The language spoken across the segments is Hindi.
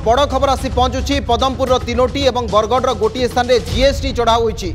बड़ खबर आसी पहुंचुची पदमपुर तीनोटी और बरगढ़ गोटे स्थान में जीएसटी चढ़ाऊ होती।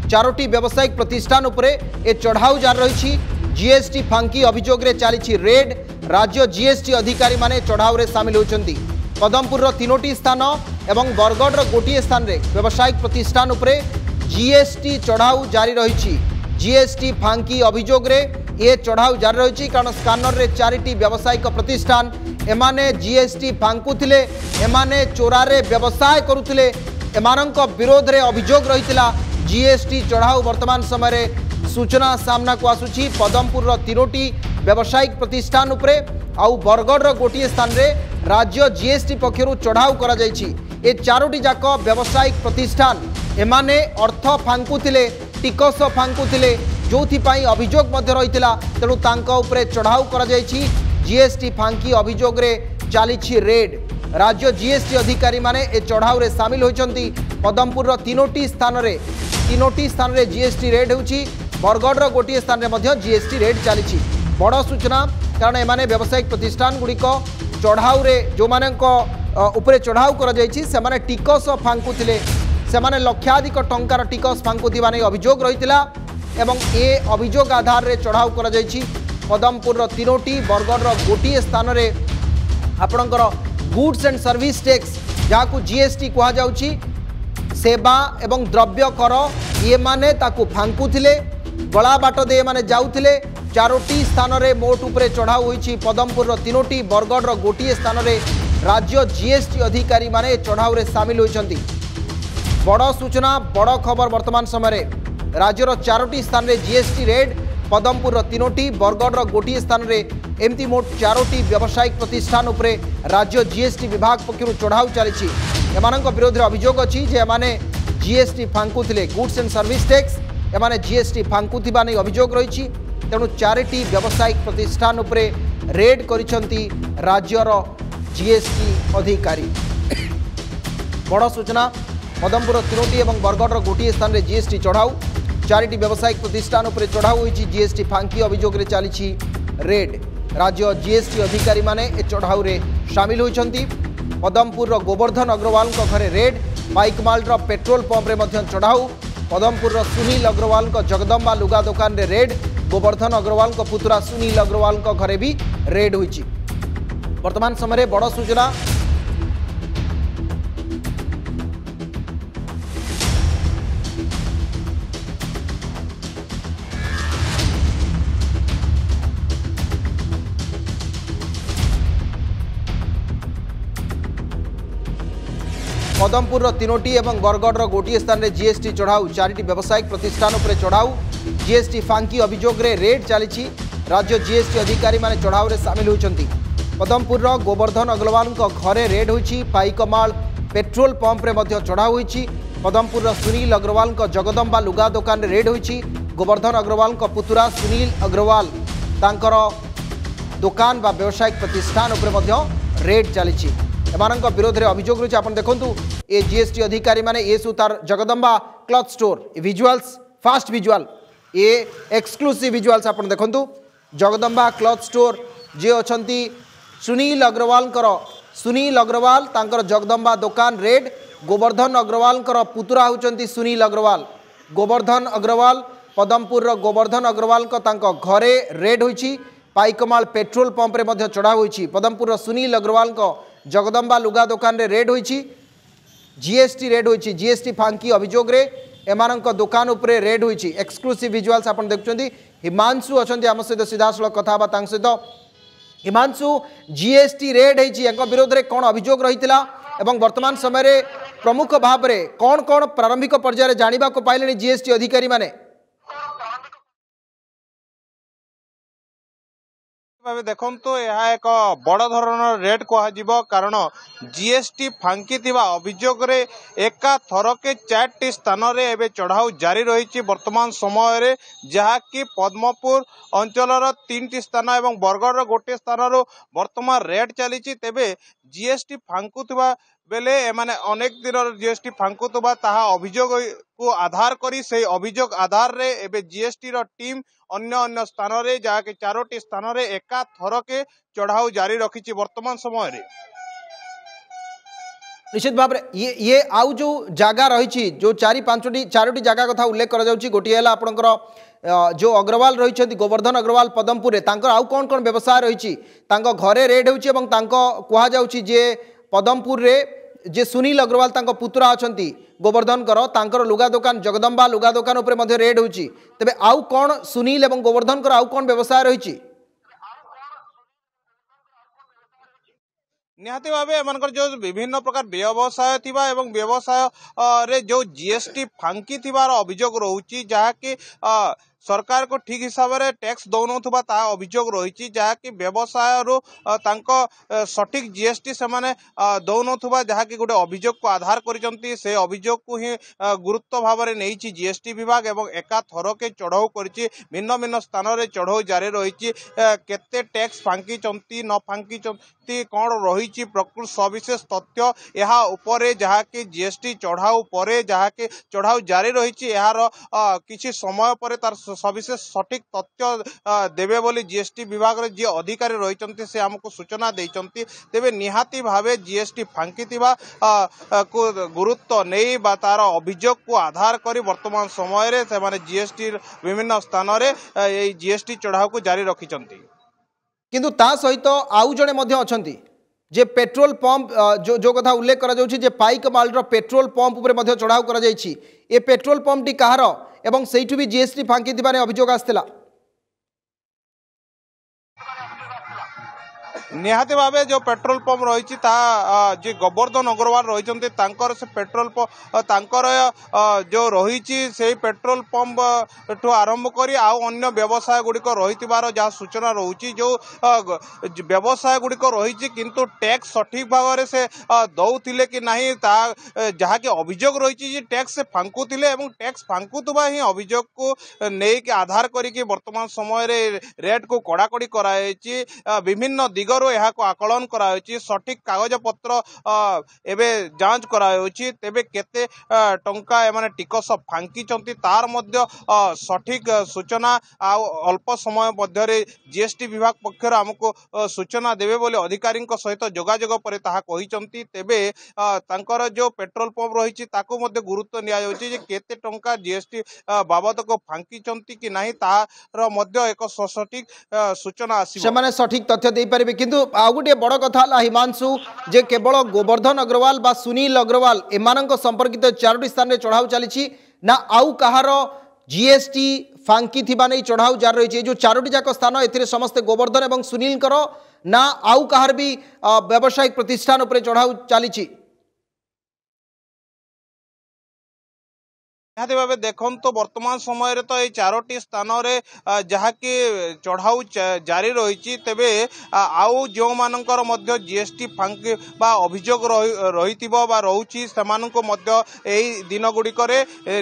चारोटी व्यावसायिक प्रतिष्ठान उपरे ए चढ़ाऊ जारी रही। जीएसटी फांकी अभियोग रे चली रेड। राज्य जीएसटी अधिकारी माने चढ़ाऊ रे सामिल होती। पदमपुर तीनोटी स्थान और बरगढ़ गोटे स्थान में व्यावसायिक प्रतिष्ठान उपरे जीएसटी चढ़ाऊ जारी रही। जीएसटी फांकी अभियोग रे ये चढ़ाऊ जारी रही कारण स्कानर रे चारिटी व्यावसायिक प्रतिष्ठान एमाने जीएसटी फांकुथिले, एमाने चोरारे व्यवसाय करुथिले, एमानंक विरोध रे अभियोग रहितिला। जीएसटी चढ़ाऊ वर्तमान समय रे सूचना सामना को आसुची। पदमपुर तीनोटी व्यावसायिक प्रतिष्ठान उपरे आउ बरगढ़ गोटे स्थान रे राज्य जीएसटी पक्षरु चढ़ाऊ करा जायछि। ए चारोटी जाक व्यावसायिक प्रतिष्ठान एमाने अर्थ फांकुथिले, टिकस फांकुथिले, जोथिपाई अभियोग मध्य रहितिला। तेणु तांका उपरे चढ़ाऊ करा जायछि। जीएसटी फांकी अभियोग रे चली रेड। राज्य जीएसटी अधिकारी माने ए चढ़ाऊ रे सामिल होइछंती। पदमपुर तीनोटी स्थान रे जीएसटी रेड होउछि। बरगढ़ गोटे स्थान रे मध्य जीएसटी रेड चली। बड़ सूचना कारण एमाने व्यावसायिक प्रतिष्ठान गुड़िक चढ़ाऊ रे जो मानक उपरे चढ़ाऊ करा जायछि सेमाने टिकस फांकुथिले, सेमाने लक्षाधिक टंकार टिकस फांकुथिबा नै अभियोग रहितिला एवं ए अभियोग आधार रे चढ़ाऊ करा जायछि। पदमपुर तीनोटी बरगढ़ गोटे स्थान रे आपणकर गुड्स एंड सर्विस टैक्स जहाँ जीएसटी कहा जाउछि सेवा एवं द्रव्य कर ये माने ताकू फांकुथिले, गला बाट दे माने जाउथिले। चारोटी स्थान रे मोट उपरे चढ़ाऊ होइछि। पदमपुर तीनोटी बरगढ़ गोटे स्थान रे राज्य जीएसटी अधिकारी माने चढ़ाऊ रे सामिल होइछंती। बड़ सूचना बड़ खबर वर्तमान समय रे राज्यर चारोटी स्थान रे जीएसटी रेड। पदमपुर तीनोटी बरगढ़ गोटे स्थान रे एमती मोट चारोटी व्यावसायिक प्रतिष्ठान उपरे राज्य जीएसटी विभाग पक्षरु चढ़ाऊ चली। एमानंक विरोध अभियोग अछि जे एमाने जीएसटी फांकुथिले, गुड्स एंड सर्विस टैक्स एमाने जीएसटी फांकुथिबा नै अभियोग रहिछि। तेणु चारिटी व्यावसायिक प्रतिष्ठान उपरे रेड करिसंती राज्यर जीएसटी अधिकारी। बड़ सूचना पदमपुर तीनोटी और बरगढ़ गोटे स्थान रे जीएसटी चढ़ाऊ। चारिटी व्यावसायिक प्रतिष्ठान उपरे चढ़ाऊ होइछि। जीएसटी फांकी अभियोग रे चली रेड। राज्य जीएसटी अधिकारी माने ए चढ़ाऊ रे सामिल होइछंती। पदमपुर गोवर्धन अग्रवाल घरे रेड। बाइकमाल पेट्रोल पंप रे मध्य चढ़ाऊ। पदमपुर सुनील अग्रवाल जगदम्बा लुगा दुकान रे रेड। गोवर्धन अग्रवाल पुतुरा सुनील अग्रवाल घरे भी रेड होइछि। वर्तमान समय बड़ सूचना पदमपुर तीनोटी और बरगढ़ गोटे स्थान में जीएसटी चढ़ाऊ। चारिटी व्यावसायिक प्रतिष्ठान उपरे चढ़ाऊ। जीएसटी फांकी अभियोग रे रेड चली। राज्य जीएसटी अधिकारी माने चढ़ाऊ रे सामिल होइछंती। पदमपुर गोवर्धन अग्रवाल घरे रेड होइछि। पाइकमाल पेट्रोल पंप रे मध्य चढ़ाऊ होइछि। पदमपुर सुनील अग्रवाल जगदम्बा लुगा दुकान रे रेड होइछि। गोवर्धन अग्रवाल पुतुरा सुनील अग्रवाल तांकर दुकान बा व्यावसायिक प्रतिष्ठान उपरे मध्य रेड चली। एमानंक विरोध रे अभियोग रही। आप देखु ए जीएसटी अधिकारी माने ये तार Jagdamba cloth store visuals fast visual ये एक्सक्लूसिव विजुअल्स आप देखु। जगदम्बा क्लथ स्टोर जे अछंती सुनील अग्रवाल तांकर जगदम्बा दुकान रेड। गोवर्धन अग्रवाल पुतुरा होचंती सुनील अग्रवाल। गोवर्धन अग्रवाल पदमपुर गोवर्धन अग्रवाल घरे रेड होइछि। पाइकमाल पेट्रोल पंप रे मध्य चढ़ाऊ होइछि। पदमपुर सुनील अग्रवाल जगदम्बा लुगा दुकान रे रेड होइछि। जीएसटी रेड होइछि। जीएसटी फांकी अभियोग रे एमानंक दुकान उपरे रेड होइछि। एक्सक्लूसिव विजुअल्स आपण देखुछंती। हिमांशु अछंती आम सहित सीधासलख कथा बा तांग सहित। हिमांशु जीएसटी रेड होइछि एक विरोध रे कोन अभियोग रहितिला एवं वर्तमान समय रे प्रमुख भाव रे कोन कोन प्रारंभिक पर्याय रे जानिबा को पाइलेनी जीएसटी अधिकारी माने? देखु यह एक बड़ धरण रेड कह कारण जीएसटी फांकी अभियोग रे एका थरके 4टी स्थान रे एबे चढ़ाऊ जारी रही। वर्तमान समय रे जहाँकि पद्मपुर अंचलर 3टी स्थान और बरगढ़ गोटे स्थान वर्तमान रेड चली। तेबे जीएसटी फांकुवा बेले एमाने अनेक दिन जीएसटी फांकुवा ताहा अभियोग को आधार करी से अभियोग आधार रे एबे जीएसटी रो टीम अन्य अन्य स्थान रे जहाँकि 4टी स्थान रे एका थरके चढ़ाऊ जारी रखी। वर्तमान समय रे निश्चित भाव में ये आउ जो जगह रही जो चारोटी जगह कथा उल्लेख करा जाउची गोटी है आपनकर जो अग्रवाल रही गोवर्धन अग्रवाल पदमपुर रे तांकर आउ कौन कौन व्यवसाय रही घरे रेड होची एवं कह जाउची जे पदमपुर रे जे सुनील अग्रवाल तांको पुत्रा अछंती गोवर्धन तांकर लुगा दुकान जगदम्बा लुगा दुकान उपरे मध्य रेड होची तबे आउ कौन सुनील एवं गोवर्धन आउ कौन व्यवसाय रही निहाती भाव एमनकर जो विभिन्न प्रकार व्यवसाय थिबा एवं व्यवसाय रे जो जीएसटी फांकी थिबार अभियोग रहउची जहाँकि सरकार को ठीक हिसाब से टैक्स दौनथुबा ता अभियोग रही जहाँकि व्यवसाय रो तांको सठिक जीएसटी से माने दौनथुबा जहाँकि गोटे अभियोग को आधार करिसंती से अभियोग को ही गुरुत्व भाव में नहीं जीएसटी विभाग एवं एका थरके चढ़ाऊ करिछि भिन्न भिन्न स्थान रे चढ़ाऊ जारी रही केते टैक्स फांकी चंती न फांकी चंती कौन रही प्रकृत सविशेष तथ्य यहाँ उपरे जहाँकि जीएसटी चढ़ाऊ परे जहाँकि चढ़ाऊ जारी रही यार किछि समय पर तार सविशेष सठिक तथ्य देवे बोली जीएसटी विभाग रे जे अधिकारी रही से आमको सूचना देइचंती तेबे निहाती भावे जीएसटी फांकी थिबा को गुरुत्व नहीं बा तार अभियोग को आधार करी वर्तमान समय रे से माने जीएसटी विभिन्न स्थान रे ए जीएसटी चढ़ाऊ को जारी रखिचंती किंतु ता सहित आउ जणे मध्य अछंती जे पेट्रोल पंप जो कथा उल्लेख करा जाउछि जे पाइक माल रो पेट्रोल पंप उपरे मध्य चढ़ाऊ करा जाइछि ए पेट्रोल पंप टी कहार एवं सेठु भी जीएसटी फांकी दिबाने अभियोग आस्थिला निहाती भावे जो पेट्रोल पंप रही जे गोवर्धन अग्रवाल रही से पेट्रोल तांकर जो रही से पेट्रोल पंप ठू आरंभ करी आउ अन्य व्यवसाय गुड़िक रही जहाँ सूचना रोची जो व्यवसाय गुड़िक रही किंतु टैक्स सठिक भाव से दौले कि नहीं जहाँकि अभियोग रही टैक्स से फांकुले टैक्स फांकुवा ही अभियोग को नहीं आधार करी वर्तमान समय रेट को कड़ाकड़ी कराई विभिन्न दिगरू यहाँ को आकलन कराई सठिक कागज पत्र एबे जांच कराई तेबे केते टंका एमाने टिकस फांकी तार मध्य सठिक सूचना अल्प समय मध्य जीएसटी विभाग पक्षर आमको सूचना देवे बोले अधिकारी सहित जोगाजोग पर ताहा कहिसंती तेबे तांकर जो पेट्रोल पंप रही ताको मध्य गुरुत्व निया जाउछि जे केते टंका जीएसटी बाबद को फांकी कि नहीं तार मध्य एक सठिक सूचना आसी से माने सठिक तथ्य दे पारिबे किंतु आउ गोटे बड़ कथा हिमांशु जे केवल गोवर्धन अग्रवाल बा सुनील अग्रवाल एमानक संपर्कित चारोटी स्थान में चढ़ाऊ चली ना आउ कहार जीएसटी फांकी थिबा नहीं चढ़ाऊ जार रही जो चारोटी जाक स्थान ए समस्ते गोवर्धन एवं सुनील ना आउ कहार भी व्यावसायिक प्रतिष्ठान उपरे चढ़ाऊ चली निहाती भाव देखो तो वर्तमान समय रे तो ये चारोटी स्थान रे जहाँकि चढ़ाऊ जारी रही तेबे आउ जो मानकर मध्य जीएसटी फांकी बा अभियोग रही रोची सेमाननको मध्य एही दिन गुड़िक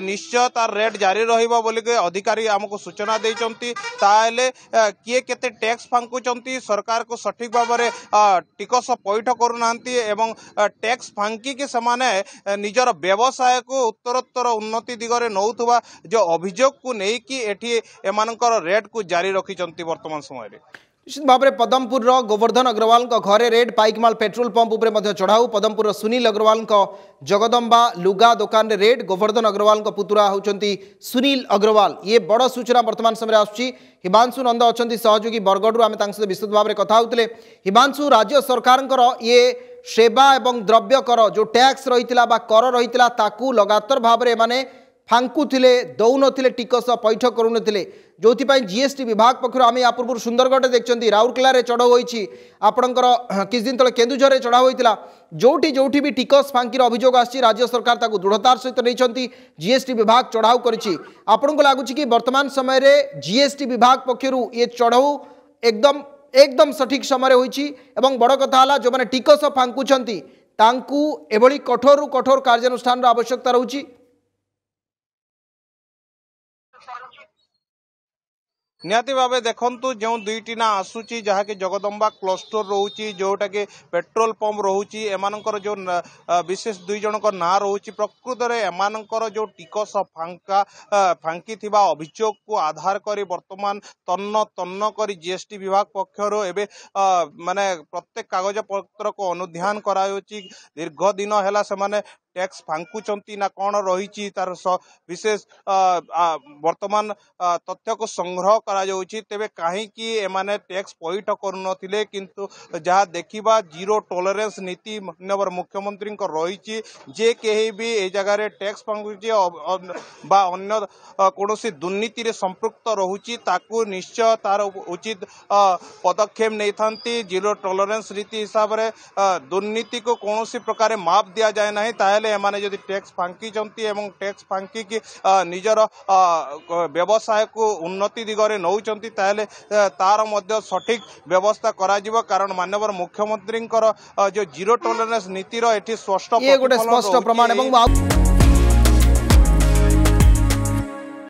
निश्चय तार रेट जारी रहिबो बोलिक अधिकारी आमको सूचना देइचंती ताले किए केते टैक्स फांकुचंती सरकार को सठिक भाव में टिकस पैठ करूनांती एवं टैक्स फांकी के समाने निजर व्यवसाय को उत्तरोत्तर उन्नति दिगरे नौथुवा जो अभियोग को नहीं कि एठी एमानकर रेट को जारी रखिचंती वर्तमान समय रे निश्चित भाव में पदमपुर गोवर्धन अग्रवाल घरे रेड पाइकमाल पेट्रोल पंप उपरे चढ़ाऊ पदमपुर सुनील अग्रवाल जगदम्बा लुगा दुकान रे रेड गोवर्धन अग्रवाल पुतुरा होचंती सुनील अग्रवाल ये बड़ सूचना वर्तमान समय आसुची हिमांशु नंद अच्छा सहयोगी बरगढ़ आम सहित विस्तृत भाव में कथा होते हिमांशु राज्य सरकार ये सेवा एवं द्रव्य कर जो टैक्स रही कर रही लगातार भाव में फांकुले दौनथिले टिकस पैठ करुनथिले जो जीएसटी विभाग पक्षर आम या पूर्व सुंदरगढ़ देखते राउरकेला चढ़ाऊ होती आपणकर किछ दिन तले केन्दुझर चढ़ाऊ होता जोटी जोटी भी टिकस फांकी अभियोग आसी राज्य सरकार ताकू दृढ़तार सहित नहीं जीएसटी विभाग चढ़ाऊ करिछि आपनको लगुच कि वर्तमान समय रे जीएसटी विभाग पक्षर ये चढ़ाऊ एकदम सठिक समय होइछि एवं बड़ कथा है जो मैंने टिकस फांकुछंती तांकू एभली कठोर कठोर कार्यानुष्ठान आवश्यकता रहुछि निहाती भावे देखंतु जो दुईटी ना आसूची जहाँकि जगदम्बा क्लस्टर रोची जोटा कि पेट्रोल पंप रोची एमानकर जो विशेष दुई जनक ना रोची प्रकृत में एमानकर जो टिकस फांकी थिबा अभियोग को आधार करी वर्तमान तन्न तन्न करी जीएसटी विभाग पक्षर एबे माने प्रत्येक कागज पत्र को अनुध्यान करायोची दीर्घ दिन है से माने टैक्स फांकुचंती ना कौन रही तार विशेष वर्तमान तथ्य को संग्रह करा जाउची तेबे काहे कि एमाने टैक्स पैठ करुनथिले किंतु जहाँ देखिबा जीरो टॉलरेंस नीति माननीय मुख्यमंत्री को रही जे केही भी ए जगह रे टैक्स फांकुची बा अन्य कोनोसी दुर्नीति रे संपृक्त रहुची ताकू निश्चय तार उचित पदक्षेप नहीं थांती जीरो टॉलरेंस रीति हिसाब रे दुर्नीति को कौनसी प्रकार माप दिया जाए ना ताहले एमाने जदि टैक्स फांकी एवं टैक्स फांकी की निजर व्यवसाय को उन्नति दिगरे नौचंती ताहले तार मध्य सठिक व्यवस्था करा जिवो कारण माननीय मुख्यमंत्री जो जीरो टॉलरेंस नीतिर एठी स्पष्ट ये गोटे स्पष्ट प्रमाण।